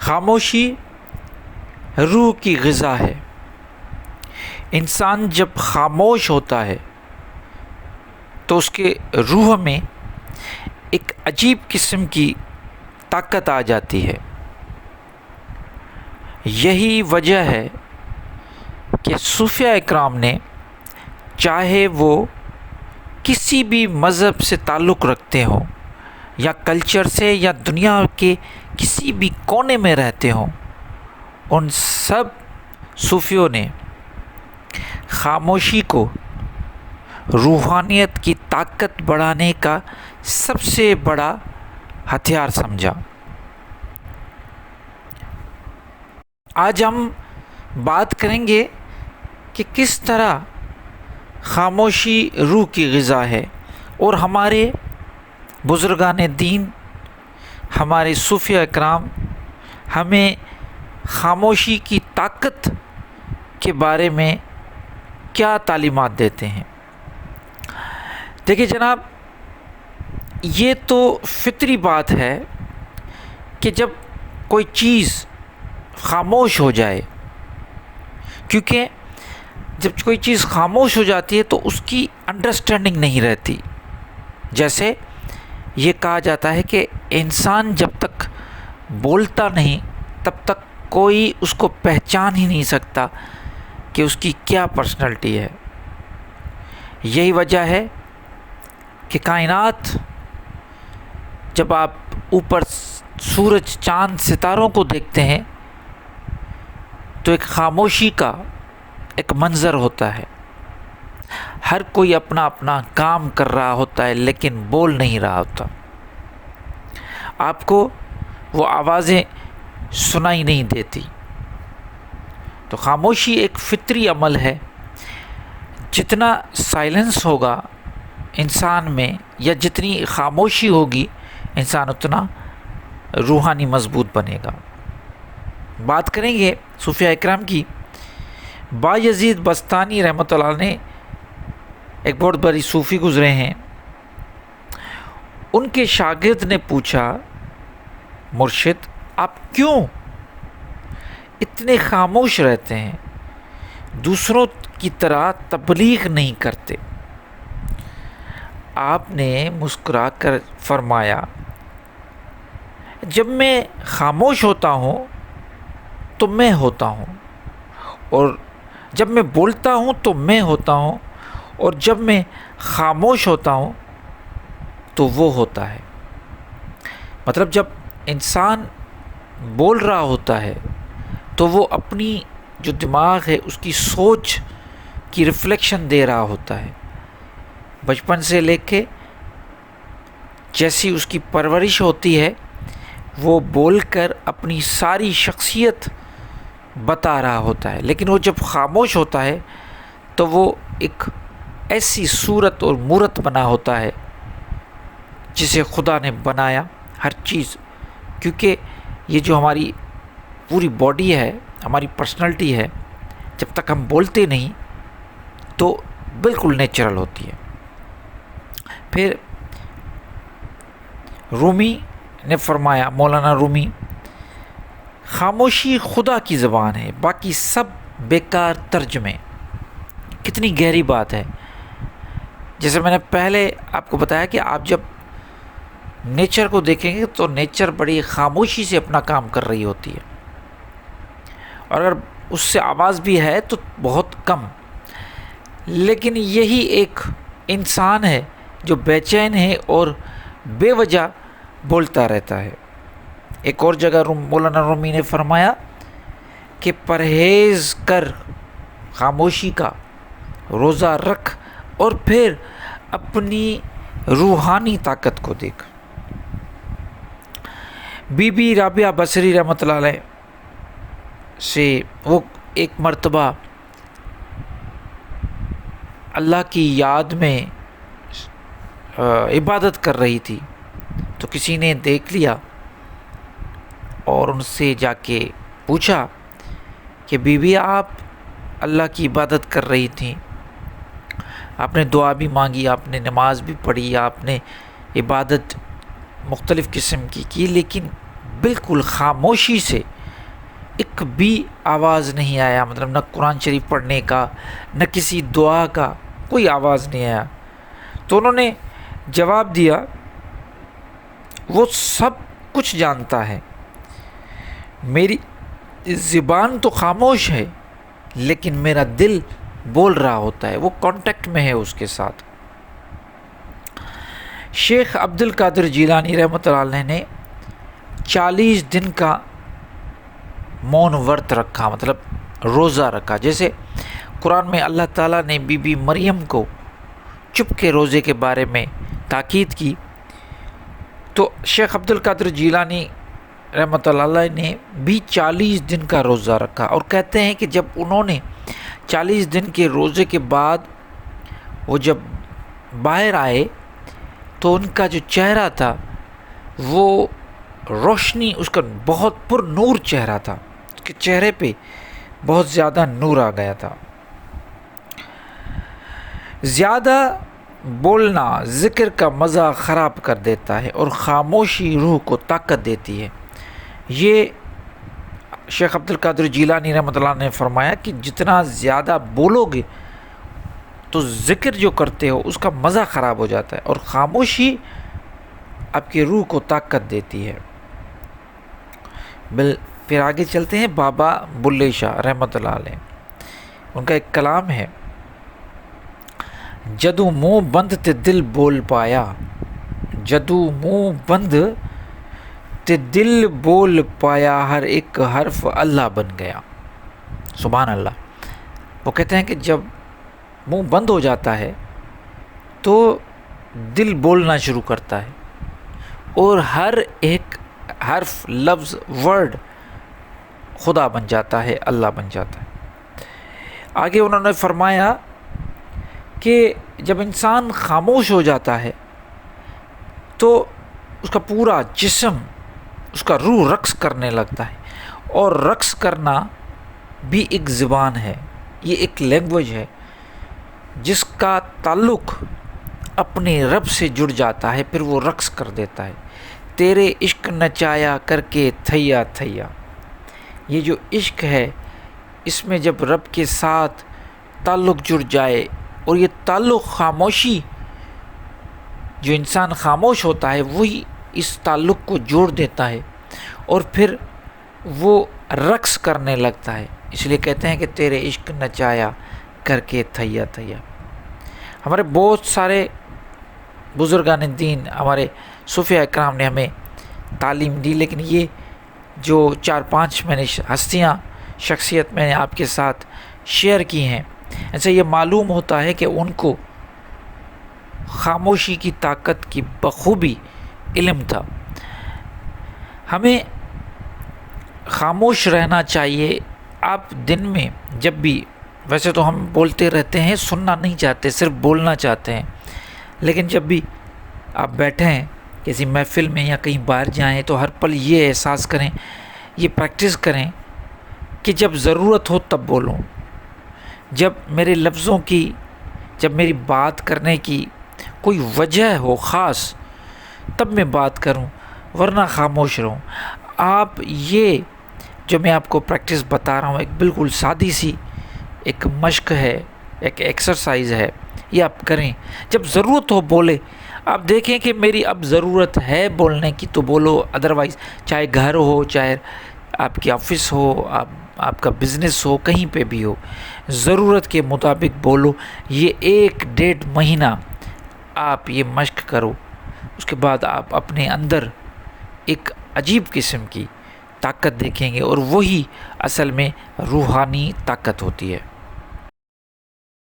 خاموشی روح کی غذا ہے۔ انسان جب خاموش ہوتا ہے تو اس کے روح میں ایک عجیب قسم کی طاقت آ جاتی ہے۔ یہی وجہ ہے کہ صوفیاء اکرام نے، چاہے وہ کسی بھی مذہب سے تعلق رکھتے ہوں یا کلچر سے یا دنیا کے کسی بھی کونے میں رہتے ہوں، ان سب صوفیوں نے خاموشی کو روحانیت کی طاقت بڑھانے کا سب سے بڑا ہتھیار سمجھا۔ آج ہم بات کریں گے کہ کس طرح خاموشی روح کی غذا ہے، اور ہمارے بزرگان دین، ہمارے صوفیاء اکرام ہمیں خاموشی کی طاقت کے بارے میں کیا تعلیمات دیتے ہیں۔ دیکھیے جناب، یہ تو فطری بات ہے کہ جب کوئی چیز خاموش ہو جائے، کیونکہ جب کوئی چیز خاموش ہو جاتی ہے تو اس کی انڈرسٹینڈنگ نہیں رہتی۔ جیسے یہ کہا جاتا ہے کہ انسان جب تک بولتا نہیں تب تک کوئی اس کو پہچان ہی نہیں سکتا کہ اس کی کیا پرسنالٹی ہے۔ یہی وجہ ہے کہ کائنات، جب آپ اوپر سورج، چاند، ستاروں کو دیکھتے ہیں تو ایک خاموشی کا ایک منظر ہوتا ہے۔ ہر کوئی اپنا اپنا کام کر رہا ہوتا ہے لیکن بول نہیں رہا ہوتا۔ آپ کو وہ آوازیں سنائی نہیں دیتی۔ تو خاموشی ایک فطری عمل ہے۔ جتنا سائلنس ہوگا انسان میں، یا جتنی خاموشی ہوگی، انسان اتنا روحانی مضبوط بنے گا۔ بات کریں گے صوفیاء اکرام کی۔ بایزید بستانی رحمۃ اللہ نے ایک بہت بڑی صوفی گزرے ہیں۔ ان کے شاگرد نے پوچھا، مرشد آپ کیوں اتنے خاموش رہتے ہیں، دوسروں کی طرح تبلیغ نہیں کرتے؟ آپ نے مسکرا کر فرمایا، جب میں خاموش ہوتا ہوں تو میں ہوتا ہوں، اور جب میں بولتا ہوں تو میں ہوتا ہوں، اور جب میں خاموش ہوتا ہوں تو وہ ہوتا ہے۔ مطلب جب انسان بول رہا ہوتا ہے تو وہ اپنی جو دماغ ہے اس کی سوچ کی ریفلیکشن دے رہا ہوتا ہے۔ بچپن سے لے کے جیسی اس کی پرورش ہوتی ہے، وہ بول کر اپنی ساری شخصیت بتا رہا ہوتا ہے، لیکن وہ جب خاموش ہوتا ہے تو وہ ایک ایسی صورت اور مورت بنا ہوتا ہے جسے خدا نے بنایا ہر چیز، کیونکہ یہ جو ہماری پوری باڈی ہے، ہماری پرسنالٹی ہے، جب تک ہم بولتے نہیں تو بالکل نیچرل ہوتی ہے۔ پھر رومی نے فرمایا، مولانا رومی، خاموشی خدا کی زبان ہے، باقی سب بیکار ترجمے۔ کتنی گہری بات ہے۔ جیسے میں نے پہلے آپ کو بتایا کہ آپ جب نیچر کو دیکھیں گے تو نیچر بڑی خاموشی سے اپنا کام کر رہی ہوتی ہے، اور اگر اس سے آواز بھی ہے تو بہت کم۔ لیکن یہی ایک انسان ہے جو بے چین ہے اور بے وجہ بولتا رہتا ہے۔ ایک اور جگہ مولانا رومی نے فرمایا کہ پرہیز کر خاموشی کا، روزہ رکھ، اور پھر اپنی روحانی طاقت کو دیکھ۔ بی بی رابعہ بصری رحمۃ اللہ علیہ سے وہ ایک مرتبہ اللہ کی یاد میں عبادت کر رہی تھی، تو کسی نے دیکھ لیا اور ان سے جا کے پوچھا کہ بی بی آپ اللہ کی عبادت کر رہی تھیں، آپ نے دعا بھی مانگی، آپ نے نماز بھی پڑھی، آپ نے عبادت مختلف قسم کی لیکن بالکل خاموشی سے ایک بھی آواز نہیں آیا، مطلب نہ قرآن شریف پڑھنے کا، نہ کسی دعا کا، کوئی آواز نہیں آیا۔ تو انہوں نے جواب دیا، وہ سب کچھ جانتا ہے، میری زبان تو خاموش ہے لیکن میرا دل بول رہا ہوتا ہے، وہ کانٹیکٹ میں ہے اس کے ساتھ۔ شیخ عبد القادر جیلانی رحمۃ اللہ علیہ نے 40 دن کا مون ورت رکھا، مطلب روزہ رکھا۔ جیسے قرآن میں اللہ تعالیٰ نے بی بی مریم کو چپ کے روزے کے بارے میں تاکید کی، تو شیخ عبد القادر جیلانی رحمۃ اللہ علیہ نے بھی 40 دن کا روزہ رکھا، اور کہتے ہیں کہ جب انہوں نے 40 دن کے روزے کے بعد وہ جب باہر آئے تو ان کا جو چہرہ تھا وہ روشنی، اس کا بہت پر نور چہرہ تھا، اس کے چہرے پہ بہت زیادہ نور آ گیا تھا۔ زیادہ بولنا ذکر کا مزہ خراب کر دیتا ہے اور خاموشی روح کو طاقت دیتی ہے۔ یہ شیخ عبد القادر جیلانی رحمۃ اللہ نے فرمایا کہ جتنا زیادہ بولو گے تو ذکر جو کرتے ہو اس کا مزہ خراب ہو جاتا ہے، اور خاموشی آپ کی روح کو طاقت دیتی ہے۔ پھر آگے چلتے ہیں بابا بلے شاہ رحمۃ اللہ علیہ، ان کا ایک کلام ہے، جدو منہ بند تے دل بول پایا، جدو منہ بند تے دل بول پایا، ہر ایک حرف اللہ بن گیا۔ سبحان اللہ۔ وہ کہتے ہیں کہ جب منہ بند ہو جاتا ہے تو دل بولنا شروع کرتا ہے، اور ہر ایک حرف، لفظ، ورڈ خدا بن جاتا ہے، اللہ بن جاتا ہے۔ آگے انہوں نے فرمایا کہ جب انسان خاموش ہو جاتا ہے تو اس کا پورا جسم، اس کا روح رقص کرنے لگتا ہے، اور رقص کرنا بھی ایک زبان ہے، یہ ایک لینگویج ہے جس کا تعلق اپنے رب سے جڑ جاتا ہے، پھر وہ رقص کر دیتا ہے۔ تیرے عشق نچایا کر کے تھیا تھیا، یہ جو عشق ہے اس میں جب رب کے ساتھ تعلق جڑ جائے، اور یہ تعلق خاموشی، جو انسان خاموش ہوتا ہے وہی اس تعلق کو جوڑ دیتا ہے، اور پھر وہ رقص کرنے لگتا ہے۔ اس لیے کہتے ہیں کہ تیرے عشق نچایا کر کے تھیا تھیا۔ ہمارے بہت سارے بزرگان دین، ہمارے صوفیاء اکرام نے ہمیں تعلیم دی، لیکن یہ جو 4-5 میں نے ہستیاں، شخصیت میں نے آپ کے ساتھ شیئر کی ہیں، ایسے یہ معلوم ہوتا ہے کہ ان کو خاموشی کی طاقت کی بخوبی علم تھا۔ ہمیں خاموش رہنا چاہیے۔ آپ دن میں جب بھی، ویسے تو ہم بولتے رہتے ہیں، سننا نہیں چاہتے، صرف بولنا چاہتے ہیں، لیکن جب بھی آپ بیٹھیں کسی محفل میں یا کہیں باہر جائیں تو ہر پل یہ احساس کریں، یہ پریکٹس کریں کہ جب ضرورت ہو تب بولوں، جب میرے لفظوں کی، جب میری بات کرنے کی کوئی وجہ ہو خاص تب میں بات کروں، ورنہ خاموش رہوں۔ آپ یہ جو میں آپ کو پریکٹس بتا رہا ہوں، ایک بالکل سادی سی ایک مشق ہے، ایک ایکسرسائز ہے، یہ آپ کریں۔ جب ضرورت ہو بولے، آپ دیکھیں کہ میری اب ضرورت ہے بولنے کی تو بولو، ادروائز چاہے گھر ہو، چاہے آپ کی آفس ہو، آپ کا بزنس ہو، کہیں پہ بھی ہو، ضرورت کے مطابق بولو۔ یہ 1-1.5 مہینہ آپ یہ مشق کرو، اس کے بعد آپ اپنے اندر ایک عجیب قسم کی طاقت دیکھیں گے، اور وہی اصل میں روحانی طاقت ہوتی ہے۔